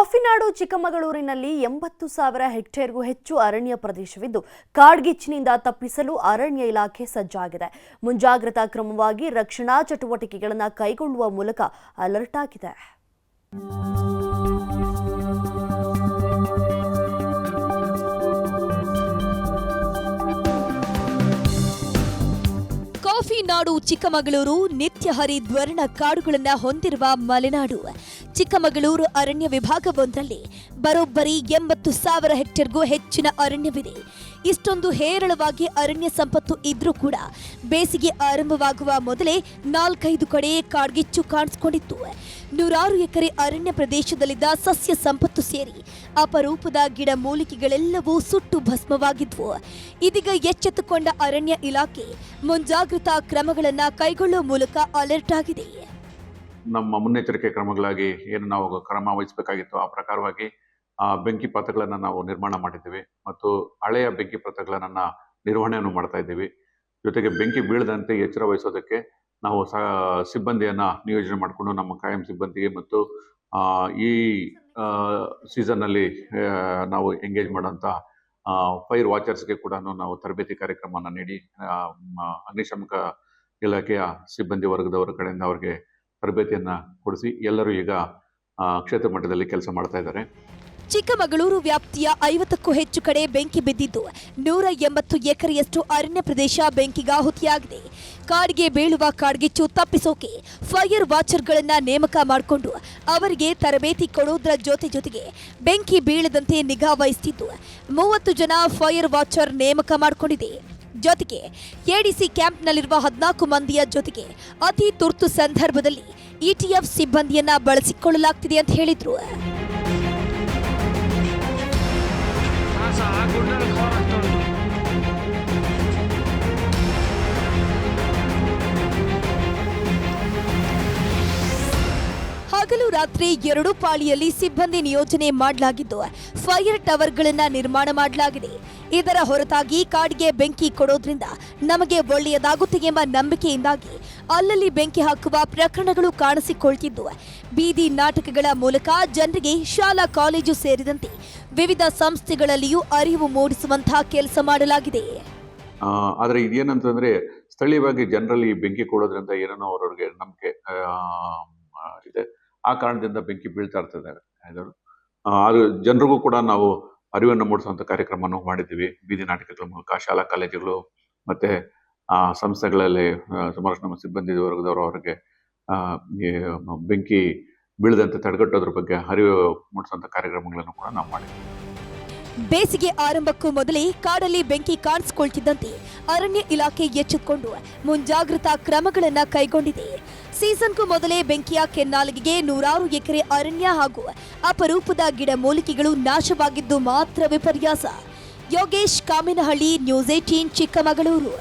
ಕಾಫಿನಾಡು ಚಿಕ್ಕಮಗಳೂರಿನಲ್ಲಿ 80,000 ಹೆಕ್ಟೇರ್ಗೂ ಹೆಚ್ಚು ಅರಣ್ಯ ಪ್ರದೇಶವಿದ್ದು ಕಾಡ್ಗಿಚ್ಚಿನಿಂದ ತಪ್ಪಿಸಲು ಅರಣ್ಯ ಇಲಾಖೆ ಸಜ್ಜಾಗಿದೆ. ಮುಂಜಾಗ್ರತಾ ಕ್ರಮವಾಗಿ ರಕ್ಷಣಾ ಚಟುವಟಿಕೆಗಳನ್ನು ಕೈಗೊಳ್ಳುವ ಮೂಲಕ ಅಲರ್ಟ್ ಆಗಿದೆ. ಕಾಫಿನಾಡು ಚಿಕ್ಕಮಗಳೂರು ನಿತ್ಯ ಹರಿದ್ವರ್ಣ ಕಾಡುಗಳನ್ನು ಹೊಂದಿರುವ ಮಲೆನಾಡು. ಚಿಕ್ಕಮಗಳೂರು ಅರಣ್ಯ ವಿಭಾಗವೊಂದರಲ್ಲಿ ಬರೋಬ್ಬರಿ 80,000 ಹೆಕ್ಟೇರ್ಗೂ ಹೆಚ್ಚಿನ ಅರಣ್ಯವಿದೆ. ಇಷ್ಟೊಂದು ಹೇರಳವಾಗಿ ಅರಣ್ಯ ಸಂಪತ್ತು ಇದ್ರೂ ಕೂಡ ಬೇಸಿಗೆ ಆರಂಭವಾಗುವ ಮೊದಲೇ 4-5 ಕಡೆ ಕಾಡ್ಗಿಚ್ಚು ಕಾಣಿಸಿಕೊಂಡಿತ್ತು. 100 ಎಕರೆ ಅರಣ್ಯ ಪ್ರದೇಶದಲ್ಲಿದ್ದ ಸಸ್ಯ ಸಂಪತ್ತು ಸೇರಿ ಅಪರೂಪದ ಗಿಡ ಮೂಲಿಕೆಗಳೆಲ್ಲವೂ ಸುಟ್ಟು ಭಸ್ಮವಾಗಿದ್ವು. ಇದೀಗ ಎಚ್ಚೆತ್ತುಕೊಂಡ ಅರಣ್ಯ ಇಲಾಖೆ ಮುಂಜಾಗ್ರತಾ ಕ್ರಮಗಳನ್ನು ಕೈಗೊಳ್ಳುವ ಮೂಲಕ ಅಲರ್ಟ್ ಆಗಿದೆ. ನಮ್ಮ ಮುನ್ನೆಚ್ಚರಿಕೆ ಕ್ರಮಗಳಾಗಿ ಏನು ನಾವು ಕ್ರಮ ವಹಿಸಬೇಕಾಗಿತ್ತು ಆ ಪ್ರಕಾರವಾಗಿ ಬೆಂಕಿ ಪಥಗಳನ್ನು ನಾವು ನಿರ್ಮಾಣ ಮಾಡಿದ್ದೀವಿ ಮತ್ತು ಹಳೆಯ ಬೆಂಕಿ ಪಥಗಳನ್ನು ನಿರ್ವಹಣೆಯನ್ನು ಮಾಡ್ತಾ ಇದ್ದೀವಿ. ಜೊತೆಗೆ ಬೆಂಕಿ ಬೀಳದಂತೆ ಎಚ್ಚರ ವಹಿಸೋದಕ್ಕೆ ನಾವು ಸಿಬ್ಬಂದಿಯನ್ನು ನಿಯೋಜನೆ ಮಾಡಿಕೊಂಡು ನಮ್ಮ ಕಾಯಂ ಸಿಬ್ಬಂದಿಗೆ ಮತ್ತು ಈ ಸೀಸನ್ನಲ್ಲಿ ನಾವು ಎಂಗೇಜ್ ಮಾಡೋಂಥ ಫೈರ್ ವಾಚರ್ಸ್ಗೆ ಕೂಡ ನಾವು ತರಬೇತಿ ಕಾರ್ಯಕ್ರಮವನ್ನು ನೀಡಿ ಅಗ್ನಿಶಾಮಕ ಇಲಾಖೆಯ ಸಿಬ್ಬಂದಿ ವರ್ಗದವರ ಕಡೆಯಿಂದ ಅವರಿಗೆ ತರಬೇತಿಯನ್ನು ಕೊಡಿಸಿ ಎಲ್ಲರೂ ಈಗ ಕ್ಷೇತ್ರ ಮಟ್ಟದಲ್ಲಿ ಕೆಲಸ ಮಾಡ್ತಾ ಇದ್ದಾರೆ. ಚಿಕ್ಕಮಗಳೂರು ವ್ಯಾಪ್ತಿಯ 50ಕ್ಕೂ ಹೆಚ್ಚು ಕಡೆ ಬೆಂಕಿ ಬಿದ್ದಿದ್ದು 180 ಎಕರೆಯಷ್ಟು ಅರಣ್ಯ ಪ್ರದೇಶ ಬೆಂಕಿಗಾಹುತಿಯಾಗಿದೆ. ಕಾಡಿಗೆ ಬೀಳುವ ಕಾಡ್ಗಿಚ್ಚು ತಪ್ಪಿಸೋಕೆ ಫೈರ್ ವಾಚರ್ಗಳನ್ನ ನೇಮಕ ಮಾಡಿಕೊಂಡು ಅವರಿಗೆ ತರಬೇತಿ ಕೊಡೋದ್ರ ಜೊತೆಗೆ ಬೆಂಕಿ ಬೀಳದಂತೆ ನಿಗಾ ವಹಿಸುತ್ತಿದ್ದು 30 ಜನ ಫೈರ್ ವಾಚರ್ ನೇಮಕ ಮಾಡಿಕೊಂಡಿದೆ. ಜೊತೆಗೆ ಎಡಿಸಿ ಕ್ಯಾಂಪ್ನಲ್ಲಿರುವ 14 ಮಂದಿಯ ಜೊತೆಗೆ ಅತಿ ತುರ್ತು ಸಂದರ್ಭದಲ್ಲಿ ಇಟಿಎಫ್ ಸಿಬ್ಬಂದಿಯನ್ನ ಬಳಸಿಕೊಳ್ಳಲಾಗ್ತಿದೆ ಅಂತ ಹೇಳಿದ್ರು. ಹಗಲು ರಾತ್ರಿ 2 ಪಾಳಿಯಲ್ಲಿ ಸಿಬ್ಬಂದಿ ನಿಯೋಜನೆ ಮಾಡಲಾಗಿದ್ದು ಫೈರ್ ಟವರ್ಗಳನ್ನು ನಿರ್ಮಾಣ ಮಾಡಲಾಗಿದೆ. ಇದರ ಹೊರತಾಗಿ ಕಾಡಿಗೆ ಬೆಂಕಿ ಕೊಡೋದ್ರಿಂದ ನಮಗೆ ಒಳ್ಳೆಯದಾಗುತ್ತೆ ಎಂಬ ನಂಬಿಕೆಯಿಂದಾಗಿ ಅಲ್ಲಲ್ಲಿ ಬೆಂಕಿ ಹಾಕುವ ಪ್ರಕರಣಗಳು ಕಾಣಿಸಿಕೊಳ್ತಿದ್ದು ಬೀದಿ ನಾಟಕಗಳ ಮೂಲಕ ಜನರಿಗೆ ಶಾಲಾ ಕಾಲೇಜು ಸೇರಿದಂತೆ ವಿವಿಧ ಸಂಸ್ಥೆಗಳಲ್ಲಿಯೂ ಅರಿವು ಮೂಡಿಸುವಂತಹ ಕೆಲಸ ಮಾಡಲಾಗಿದೆ. ಆದರೆ ಇದೇನಂತಂದ್ರೆ ಸ್ಥಳೀಯವಾಗಿ ಜನರಲ್ಲಿ ಬೆಂಕಿ ಕೊಡೋದ್ರಿಂದ ಏನೋ ಅವರವ್ರಿಗೆ ನಂಬಿಕೆ ಇದೆ. ಆ ಕಾರಣದಿಂದ ಬೆಂಕಿ ಬೀಳ್ತಾ ಇರ್ತದೆ. ಅದು ಜನರಿಗೂ ಕೂಡ ನಾವು ಅರಿವನ್ನು ಮೂಡಿಸುವಂಥ ಕಾರ್ಯಕ್ರಮವನ್ನು ಮಾಡಿದ್ದೀವಿ. ಬೀದಿ ನಾಟಕಗಳ ಮೂಲಕ ಶಾಲಾ ಕಾಲೇಜುಗಳು ಮತ್ತೆ ಸಂಸ್ಥೆಗಳಲ್ಲಿ ಸುಮಾರು ನಮ್ಮ ಸಿಬ್ಬಂದಿ ವರ್ಗದವರು ಅವರಿಗೆ ಬೆಂಕಿ ಬೀಳದಂತೆ ತಡೆಗಟ್ಟೋದ್ರ ಬಗ್ಗೆ ಅರಿವು ಮೂಡಿಸುವಂಥ ಕಾರ್ಯಕ್ರಮಗಳನ್ನು ಕೂಡ ನಾವು ಮಾಡಿದ್ದೀವಿ. ಬೇಸಿಗೆ ಆರಂಭಕ್ಕೂ ಮೊದಲೇ ಕಾಡಲ್ಲಿ ಬೆಂಕಿ ಕಾಣಿಸಿಕೊಳ್ತಿದ್ದಂತೆ ಅರಣ್ಯ ಇಲಾಖೆ ಎಚ್ಚೆತ್ತುಕೊಂಡು ಮುಂಜಾಗ್ರತಾ ಕ್ರಮಗಳನ್ನು ಕೈಗೊಂಡಿದೆ. ಸೀಸನ್ಗೂ ಮೊದಲೇ ಬೆಂಕಿಯ ಕೆನ್ನಾಲಿಗೆಗೆ 100 ಎಕರೆ ಅರಣ್ಯ ಹಾಗೂ ಅಪರೂಪದ ಗಿಡ ಮೂಲಿಕೆಗಳು ನಾಶವಾಗಿದ್ದು ಮಾತ್ರ ವಿಪರ್ಯಾಸ. ಯೋಗೇಶ್ ಕಾಮಿನಹಳ್ಳಿ, ನ್ಯೂಸ್ 18 ಚಿಕ್ಕಮಗಳೂರು.